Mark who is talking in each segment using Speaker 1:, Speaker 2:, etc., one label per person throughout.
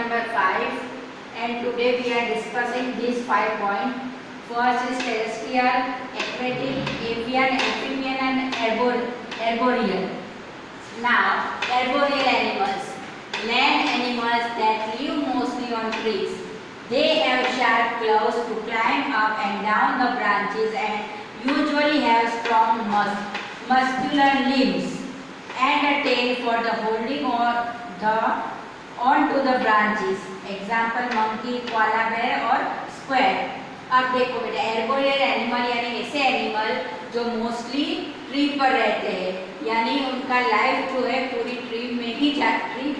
Speaker 1: number 5, and today we are discussing these 5 points. First is terrestrial, aquatic, avian, amphibian and arboreal. Now, arboreal animals, land animals that live mostly on trees. They have sharp claws to climb up and down the branches and usually have strong muscular limbs and a tail for the holding onto the branches. Example monkey, koala bear और squirrel. अब देखो बेटा, arboreal animal यानी ऐसे animal जो mostly tree पर रहते हैं, यानी उनका लाइफ जो है पूरी ट्री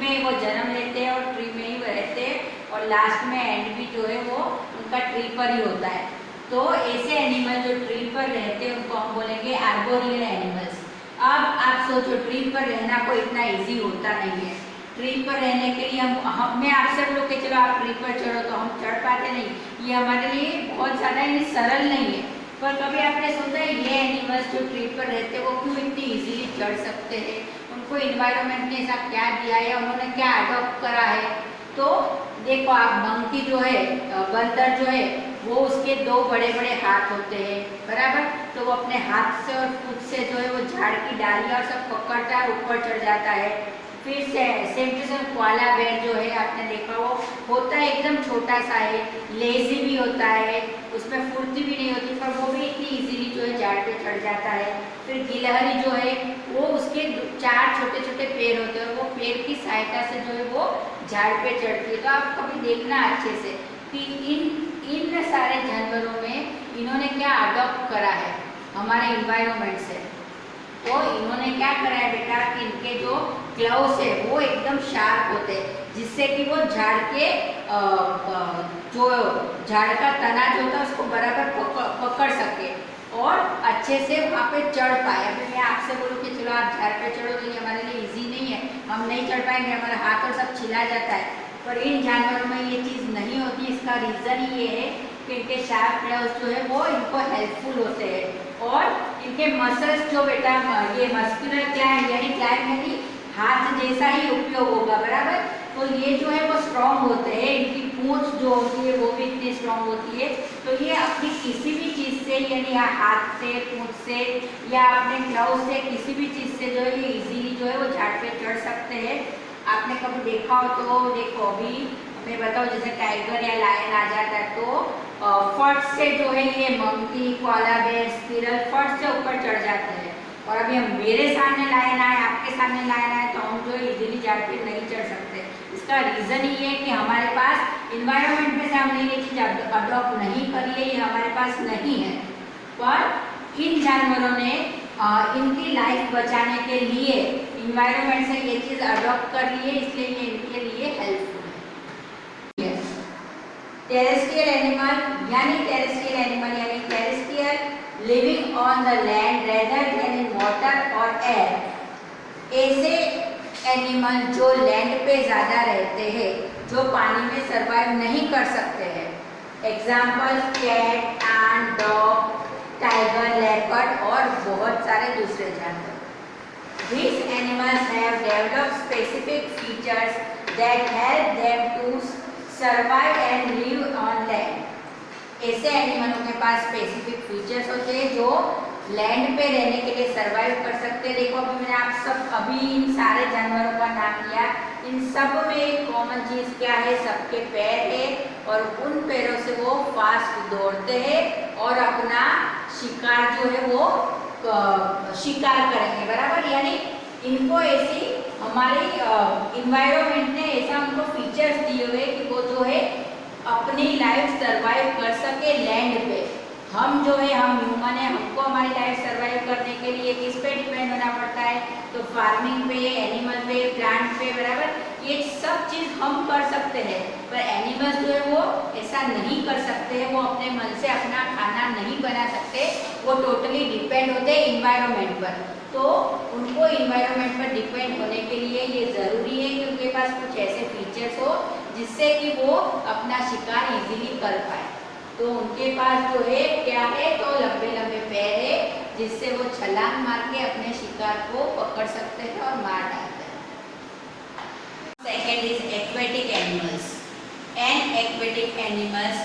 Speaker 1: में वो जन्म लेते हैं और ट्री में ही रहते हैं और लास्ट में एंड भी जो है वो उनका ट्री पर ही होता है। तो ऐसे एनिमल जो ट्री पर रहते हैं उनको हम बोलेंगे आर्बोरियल एनिमल्स। अब आप सोचो, ट्री पर रहना कोई इतना इजी होता नहीं है। ट्री पर रहने के लिए मैं आप सब लोग के चलो आप ट्री पर चढ़ो तो हम चढ़ पाते नहीं, ये हमारे लिए बहुत ज़्यादा सरल नहीं है। पर कभी आपने सोचा है ये एनिमल्स जो ट्री पर रहते हैं वो क्यों इतनी इजीली चढ़ सकते हैं? उनको इन्वायरमेंट ने ऐसा क्या दिया है, उन्होंने क्या अडॉप्ट करा है? तो देखो आप, मंकी जो है, बंदर जो है, वो उसके 2 बड़े बड़े हाथ होते हैं, बराबर। तो वो अपने हाथ से और खुद से जो है वो झाड़ की डालियाँ और सब पकड़ता है, ऊपर चढ़ जाता है। फिर same to same koala bear जो है, आपने देखा वो होता है एकदम छोटा सा है, लेजी भी होता है, उसमें फुर्ती भी नहीं होती, पर वो भी इतनी इजीली जो है झाड़ पे चढ़ जाता है। फिर गिलहरी जो है वो उसके 4 छोटे छोटे पैर होते हैं और वो पैर की सहायता से जो है वो झाड़ पे चढ़ती है। तो आप कभी देखना अच्छे से कि इन सारे जानवरों में इन्होंने क्या अडॉप्ट करा है हमारे इन्वायरमेंट से। तो इन्होंने क्या करा है बेटा कि इनके जो क्लाउस है वो एकदम शार्प होते हैं, जिससे कि वो झाड़ के जो झाड़ का तना जो होता है उसको बराबर पकड़ सके और अच्छे से वहाँ पे चढ़ पाए। अभी मैं आपसे बोलूँ कि चलो आप झाड़ पे चढ़ो तो ये हमारे लिए इजी नहीं है, हम नहीं चढ़ पाएंगे, हमारा हाथ और सब छिला जाता है। पर इन जानवरों में ये चीज़ नहीं होती। इसका रीज़न ये है कि इनके शार्प क्लाउस जो है वो इनको हेल्पफुल होते हैं और इनके मसल्स जो बेटा ये मस्कुलर क्लैम्प यानी हाथ जैसा ही उपयोग होगा, बराबर। तो ये जो है वो स्ट्रॉन्ग होते हैं, इनकी पूंछ जो होती है वो भी इतनी स्ट्रॉन्ग होती है। तो ये अपनी किसी भी चीज़ से, यानी हाथ से, पूंछ से या अपने क्लाउस से, किसी भी चीज़ से जो है ये इजीली जो है वो झाड़ पे चढ़ सकते हैं। आपने कभी देखा हो तो देखो, अभी मैं बताऊँ, जैसे टाइगर या लायन आ जाता है तो फट से जो है ये मंकी, कोआला बेयर, स्क्विरल फट से ऊपर चढ़ जाते हैं। और अभी हम मेरे सामने लायन आए, आपके सामने लायन आए तो हम जो इजीली झाड़ पे नहीं चढ़ सकते। इसका रीज़न ये है कि हमारे पास इन्वायरमेंट में से हमने ये चीज़ अडॉप्ट नहीं करी है, ये हमारे पास नहीं है। पर इन जानवरों ने इनकी लाइफ बचाने के लिए इन्वायरमेंट से ये चीज़ अडॉप्ट कर ली है, इसलिए ये इनके लिए हेल्पफुल है। टेरेस्ट्रियल एनिमल यानी terrestrial living on the land rather then in water और एयर। ऐसे एनिमल जो लैंड पे ज़्यादा रहते हैं, जो पानी में सर्वाइव नहीं कर सकते हैं। Example cat, and, dog, tiger, leopard और बहुत सारे दूसरे जानवर। These animals have developed specific features that help them to survive and live on land. ऐसे एनिमलों के पास स्पेसिफिक फीचर्स होते हैं जो लैंड पे रहने के लिए सर्वाइव कर सकते हैं। देखो अभी मैंने अभी इन सारे जानवरों का नाम लिया, इन सब में एक कॉमन चीज़ क्या है, सबके पैर है और उन पैरों से वो फास्ट दौड़ते हैं और अपना शिकार जो है वो शिकार करेंगे, बराबर। यानी इनको ऐसी हमारी इन्वायरमेंट ने ऐसा उनको फीचर्स दिए हुए कि वो जो है अपनी लाइफ सर्वाइव कर सके लैंड पे। हम जो है, हम ह्यूमन है, हमको हमारी लाइफ सर्वाइव करने के लिए किस पे डिपेंड होना पड़ता है? तो फार्मिंग पे, एनिमल पे, प्लांट पे, बराबर। ये सब चीज़ हम कर सकते हैं, पर एनिमल्स जो है वो ऐसा नहीं कर सकते हैं। वो अपने मन से अपना खाना नहीं बना सकते, वो टोटली डिपेंड होते हैं इन्वायरमेंट पर। तो उनको इन्वायरमेंट पर डिपेंड होने के लिए ये ज़रूरी है कि उनके पास कुछ ऐसे फीचर्स हो जिससे कि वो अपना शिकार इजीली कर पाए। तो उनके पास जो है क्या है, तो लंबे लंबे पैर है जिससे वो छलांग मार के अपने शिकार को पकड़ सकते हैं और मार डालते हैं। Second is aquatic animals. And aquatic animals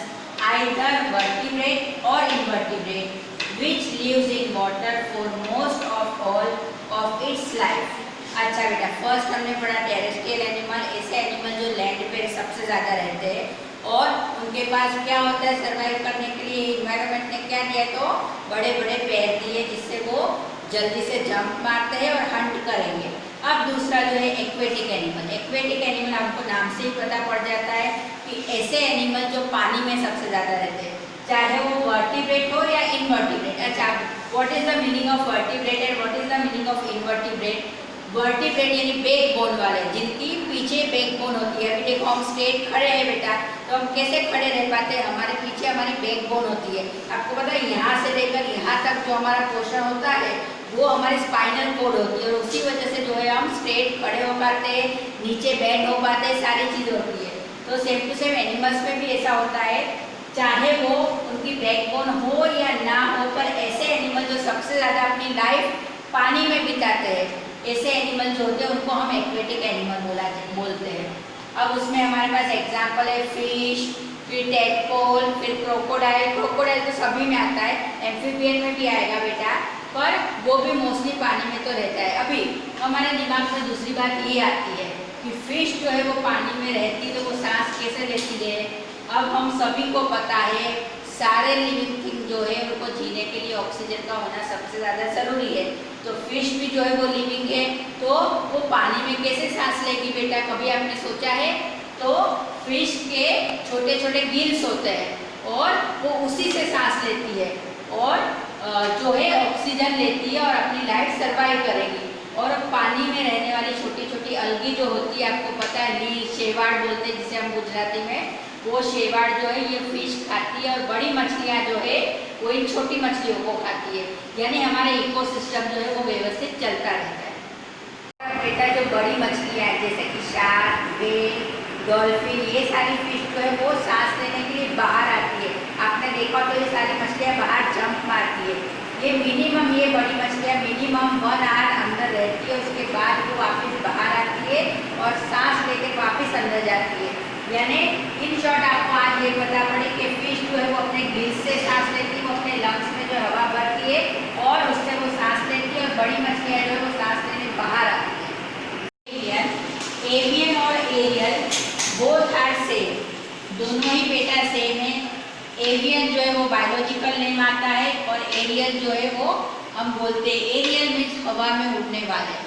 Speaker 1: either vertebrate or invertebrate which lives in water for most of all of its life. अच्छा बेटा, फर्स्ट हमने पढ़ा टेरेस्ट्रियल एनिमल, ऐसे एनिमल जो लैंड पे सबसे ज़्यादा रहते हैं और उनके पास क्या होता है सर्वाइव करने के लिए इन्वायरमेंट ने क्या दिया, तो बड़े बड़े पैर दिए जिससे वो जल्दी से जंप मारते हैं और हंट करेंगे। अब दूसरा जो है एक्वेटिक एनिमल। एक्वेटिक एनिमल आपको नाम से ही पता पड़ जाता है कि ऐसे एनिमल जो पानी में सबसे ज़्यादा रहते हैं, चाहे वो वर्टिब्रेट हो या इनवर्टिब्रेट। अच्छा, what is the meaning of vertebrate and what is the meaning of invertebrate? Vertebrate यानी बैक बोन वाले, जिनकी पीछे बैक बोन होती है। अभी देखो हम स्ट्रेट खड़े हैं बेटा, तो हम कैसे खड़े रह पाते हैं? हमारे पीछे हमारी बैक बोन होती है। आपको पता है यहाँ से लेकर यहाँ तक जो हमारा पोर्शन होता है वो हमारी स्पाइनल कोड होती है और उसी वजह से जो है हम स्ट्रेट खड़े हो पाते हैं, नीचे बैंड हो पाते हैं, सारी चीज़ होती है। तो सेम टू सेम एनिमल्स में भी ऐसा होता है, चाहे वो उनकी बैकबोन हो या ना हो, पर ऐसे एनिमल जो सबसे ज़्यादा अपनी लाइफ पानी में बिताते हैं, ऐसे एनिमल जो होते हैं उनको हम एक्वेटिक एनिमल बोलते हैं। अब उसमें हमारे पास एग्जाम्पल है फिश, फिर टेडपोल, फिर क्रोकोडाइल। क्रोकोडाइल तो सभी में आता है, एम्फीबियन में भी आएगा बेटा, पर वो भी मोस्टली पानी में तो रहता है। अभी हमारे दिमाग में दूसरी बात ये आती है कि फिश जो है वो पानी में रहती है, तो वो सांस कैसे लेती है? अब हम सभी को पता है सारे लिविंग थिंग जो है उनको जीने के लिए ऑक्सीजन का होना सबसे ज़्यादा ज़रूरी है। तो फिश भी जो है वो लिविंग है, तो वो पानी में कैसे सांस लेगी बेटा? कभी आपने सोचा है? तो फिश के छोटे छोटे गिल्स होते हैं और वो उसी से सांस लेती है और जो है ऑक्सीजन लेती है और अपनी लाइफ सर्वाइव करेगी। और पानी में रहने वाली छोटी छोटी अलगी जो होती है, आपको पता है लील, शेवाड़ बोलते हैं जिसे हम गुजराती में, वो शेवाड़ जो है ये फिश खाती है और बड़ी मछलियाँ जो है वो इन छोटी मछलियों को खाती है। यानी हमारा इकोसिस्टम जो है वो व्यवस्थित चलता रहता है। बेटा जो बड़ी मछलियाँ हैं जैसे कि शार्क, व्हेल, डॉल्फिन, ये सारी फिश जो है वो सांस लेने के लिए बाहर आती है। आपने देखा तो ये सारी मछलियाँ बाहर जंप मारती है। ये मिनिमम, ये बड़ी मछलियाँ मिनिमम 1 आवर अंदर रहती है, उसके बाद वो वापस बाहर आती है और सांस लेकर वापस अंदर जाती है। यानी इन शॉर्ट आपको आज ये पता पड़ी कि फिश जो है वो अपने गिल्स से सांस लेती है, वो अपने लंग्स में जो हवा भरती है और उससे वो सांस लेती है, और बड़ी मछलियाँ जो है वो सांस लेने बाहर आती है। एवियन और एरियल बोथ आर सेम, दोनों ही बेटा सेम है। एवियन जो है वो बायोलॉजिकल नेम आता है और एरियल जो है वो हम बोलते हैं, एरियल मीन्स हवा में उड़ने वाले।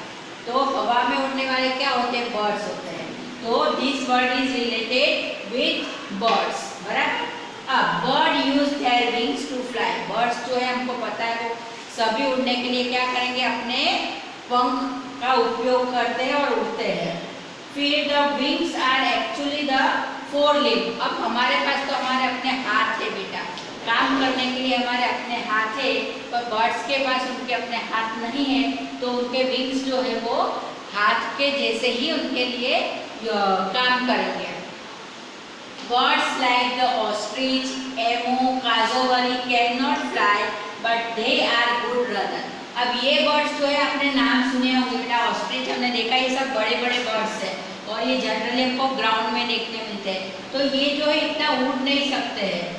Speaker 1: तो हवा में उड़ने वाले क्या होते हैं? बर्ड्स होते हैं। तो this word is related with birds, बराबर। अब bird use their wings to fly. Birds जो है हमको पता है वो सभी उड़ने के लिए क्या करेंगे? अपने पंख का उपयोग करते हैं और उड़ते हैं। फिर the wings are actually the fore limb. अब हमारे पास तो हमारे अपने हाथ है बेटा, काम करने के लिए हमारे अपने हाथ है, पर बर्ड्स के पास उनके अपने हाथ नहीं है, तो उनके विंग्स जो है वो हाथ के जैसे ही उनके लिए काम करेंगे। Birds like the ostrich, emu, काजोवरी can not fly but they are good runner. अब ये बर्ड्स जो है आपने नाम सुने होंगे बेटा, ऑस्ट्रिच हमने देखा, ये सब बड़े बड़े बर्ड्स हैं और ये जनरली हमको ग्राउंड में देखने मिलते हैं। तो ये जो है इतना उड़ नहीं सकते हैं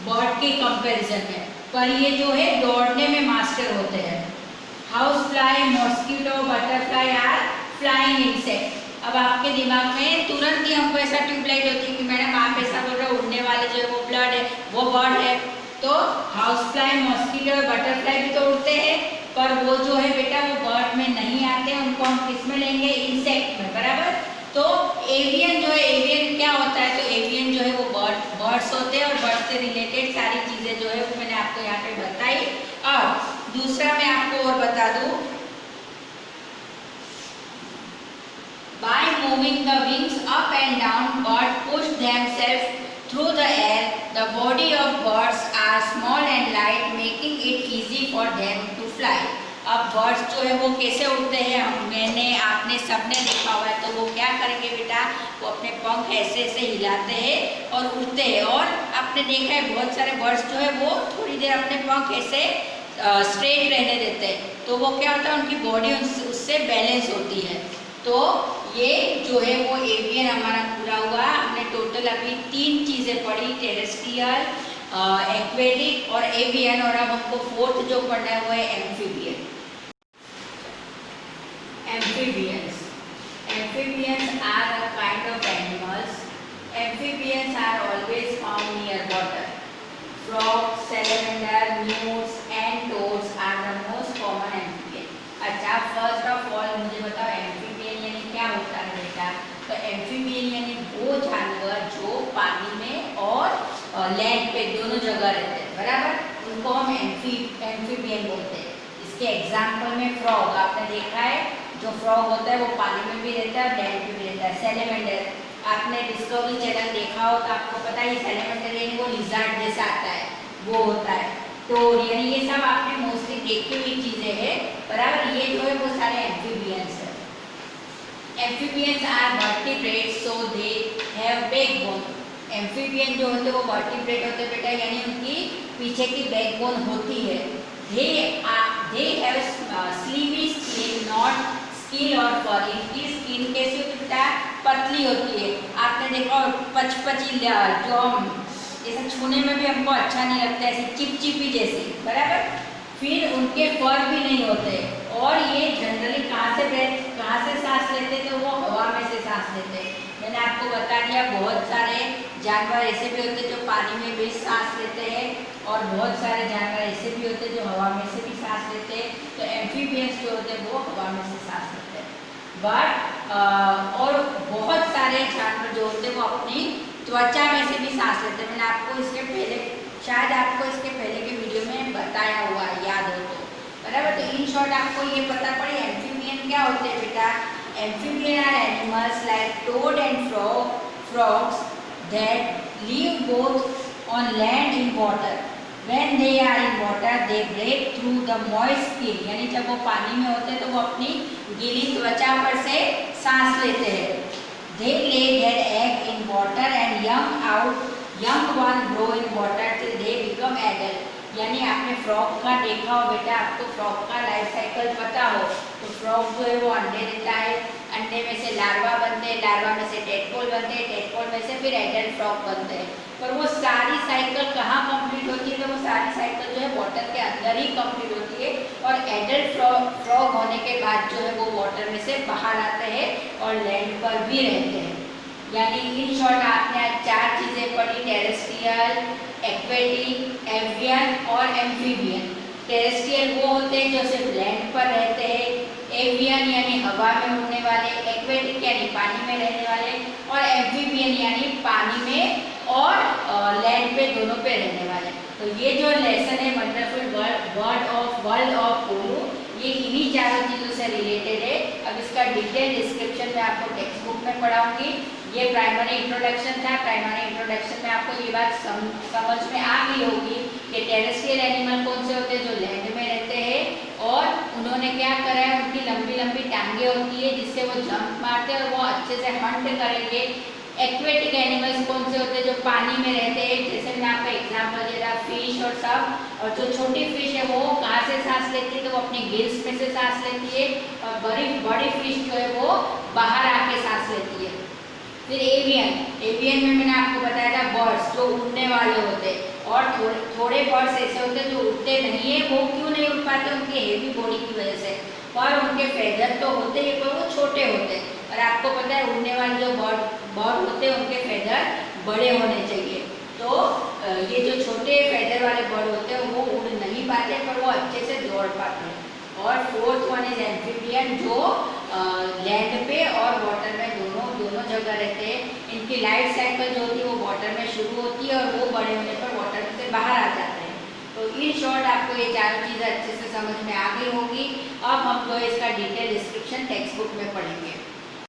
Speaker 1: बर्ड के कंपैरिजन में, पर ये जो है दौड़ने में मास्टर होते हैं। House fly, mosquito, butterfly are flying insect. अब आपके दिमाग में तुरंत ही हमको ऐसा ट्यूबलाइट होती है कि मैडम आप ऐसा बोल रहे हो, उड़ने वाले जो है वो ब्लड है, वो बर्ड है। तो हाउस फ्लाई, मॉस्किटो और बटरफ्लाई भी तो उड़ते हैं, पर वो जो है बेटा वो बर्ड में नहीं आते, उनको हम किस में लेंगे? इंसेक्ट में, बराबर। तो एवियन जो है, एवियन क्या होता है? तो एवियन जो है वो बर्ड्स होते हैं और बर्ड से रिलेटेड सारी चीज़ें जो है वो मैंने आपको यहाँ पे बताई। अब दूसरा मैं आपको और बता दूँ, by moving the wings up and down, birds push themselves through the air. The body of birds are small and light, making it easy for them to fly. अब बर्ड्स जो है वो कैसे उड़ते हैं? मैंने, आपने सबने देखा हुआ है। तो वो क्या करेंगे बेटा? वो अपने पंख ऐसे ऐसे हिलाते हैं और उड़ते हैं। और आपने देखा है बहुत सारे बर्ड्स जो है वो थोड़ी देर अपने पंख ऐसे स्ट्रेट रहने देते हैं, तो वो क्या होता है? उनकी बॉडी उससे बैलेंस होती है। तो ये जो है वो एवियन हमारा पूरा हुआ। हमने टोटल अभी 3 चीज़ें पढ़ी, टेरेस्ट्रियल, एक्वेटिक और एवियन, और अब हमको फोर्थ जो पढ़ना है वो है amphibian. Amphibians. Amphibians are a kind of animals. Amphibians are always found near water. Frogs, salamander, newts and toads are the most common amphibian. अच्छा, फर्स्ट ऑफ ऑल मुझे बताओ एम्फीबियन यानी क्या होता है बेटा? तो एम्फीबियन यानी वो जानवर जो पानी में और लैंड पे दोनों जगह रहते हैं, बराबर, उनको हम एम्फीबियन बोलते हैं। इसके एग्जाम्पल में फ्रॉग आपने देखा है, जो फ्रॉग होता है वो पानी में भी रहता है और लैंड पे भी रहता है। सैलेमेंडर, आपने डिस्कवरी चैनल देखा हो तो आपको पता है सैलेमेंडर यानी वो लिज़ार्ड जैसा आता है, वो होता है। तो यानी ये सब आपने मोस्टली देखी हुई चीज़ें हैं, बराबर। ये जो है वो सारे एम्फीबियंस है। Amphibians are vertebrates so they have backbone. Amphibian जो होते हैं वो वर्टिब्रेट होते हैं बेटा, यानी उनकी पीछे की बैकबोन होती है। they have slimy skin, not skin और फर। इनकी स्किन कैसी होती है बेटा? पतली होती है। आपने देखा पचपचीला, जो हम ऐसा छूने में भी हमको अच्छा नहीं लगता, ऐसी चिपचिपी जैसी, बराबर। फिर उनके फर भी नहीं होते, और ये जनरली कहाँ से सांस लेते हैं? तो वो हवा में से सांस लेते हैं। मैंने आपको बता दिया बहुत सारे जानवर ऐसे भी होते हैं जो पानी में भी सांस लेते हैं, और बहुत सारे जानवर ऐसे भी होते हैं जो हवा में से भी सांस लेते हैं। तो एम्फीबियंस जो होते हैं वो हवा में से सांस लेते हैं। बट और बहुत सारे जानवर जो होते हैं वो अपनी त्वचा में से भी सांस लेते हैं। मैंने आपको इसके पहले, शायद आपको इसके पहले के वीडियो में बताया हुआ है, याद हो तो, बराबर। तो इन शॉर्ट आपको ये पता पड़े एम्फीबियन क्या होते हैं बेटा? Amphibians are animals like toad and frogs that live both on land and water. When they are in water, they break through the moist skin. यानी जब वो पानी में होते हैं तो वो अपनी गीली त्वचा पर से सांस लेते हैं। They lay their egg in water and young one grow in water till they become adult. यानी आपने फ्रॉग का देखा हो बेटा, आपको फ्रॉग का लाइफ साइकिल पता हो, तो फ्रॉग जो है वो अंडे देता है, अंडे में से लार्वा बनते हैं, लार्वा में से टेडपोल बनते हैं, टेडपोल में से फिर एडल्ट फ्रॉग बनते हैं। पर वो सारी साइकिल कहाँ कंप्लीट होती है? तो वो सारी साइकिल जो है वाटर के अंदर ही कंप्लीट होती है, और एडल्ट फ्रॉग होने के बाद जो है वो वाटर में से बाहर आते हैं और लैंड पर भी रहते हैं। यानी इन शॉर्ट आपने आज 4 चीज़ें पढ़ी, टेरेस्ट्रियल, एक्वेटिक, एवियन और एम्फीबियन। टेरेस्ट्रियल वो होते हैं जो सिर्फ लैंड पर रहते हैं, एवियन यानी हवा में उड़ने वाले, एक्वेटिक यानी पानी में रहने वाले, और एम्फीबियन यानी पानी में और लैंड पे दोनों पे रहने वाले। तो ये जो लेसन है वंडरफुल वर्ल्ड ऑफ पोलो, ये इन्हीं 4 चीज़ों से रिलेटेड है। अब इसका डिटेल डिस्क्रिप्शन मैं आपको टेक्स्ट बुक में पढ़ाऊंगी। ये प्राइमरी इंट्रोडक्शन था। प्राइमरी इंट्रोडक्शन में आपको ये बात समझ में आ गई होगी कि टेरेस्ट्रियल एनिमल कौन से होते हैं? जो लैंड में रहते हैं, और उन्होंने क्या करा है, उनकी लंबी लंबी टांगे होती है जिससे वो जंप मारते हैं और वो अच्छे से हंट करेंगे। एक्वेटिक एनिमल्स कौन से होते हैं? जो पानी में रहते हैं, जैसे मैंने आपका एग्जाम्पल दिया था, फिश और सब। और जो छोटी फिश है वो कहाँ से सांस लेती है? तो वो अपनी गिल्स में से सांस लेती है, और बड़ी फिश जो है वो बाहर आके सांस लेती है। फिर एवियन में मैंने आपको बताया था बर्ड्स जो उड़ने वाले होते हैं, और थोड़े बर्ड्स ऐसे होते हैं जो उड़ते नहीं है। वो क्यों नहीं उड़ पाते? उनकी हेवी बॉडी की वजह से, पर उनके फेदर तो होते हैं पर वो छोटे होते हैं। और आपको पता है उड़ने वाले जो बर्ड होते हैं उनके फेदर बड़े होने चाहिए। तो ये जो छोटे फेदर वाले बर्ड होते हैं वो उड़ नहीं पाते, पर वो अच्छे से दौड़ पाते हैं। और फोर्थ वन इज एम्फीबियन, जो लैंड पे और वाटर में दोनों जगह रहते हैं। इनकी लाइफ साइकिल जो होती है वो वाटर में शुरू होती है, और वो बड़े होने पर वाटर से बाहर आ जाते हैं। तो इन शॉर्ट आपको ये 4 चीज़ें अच्छे से समझ में आ गई होगी। अब हम जो इसका डिटेल डिस्क्रिप्शन टेक्स्ट बुक में पढ़ेंगे।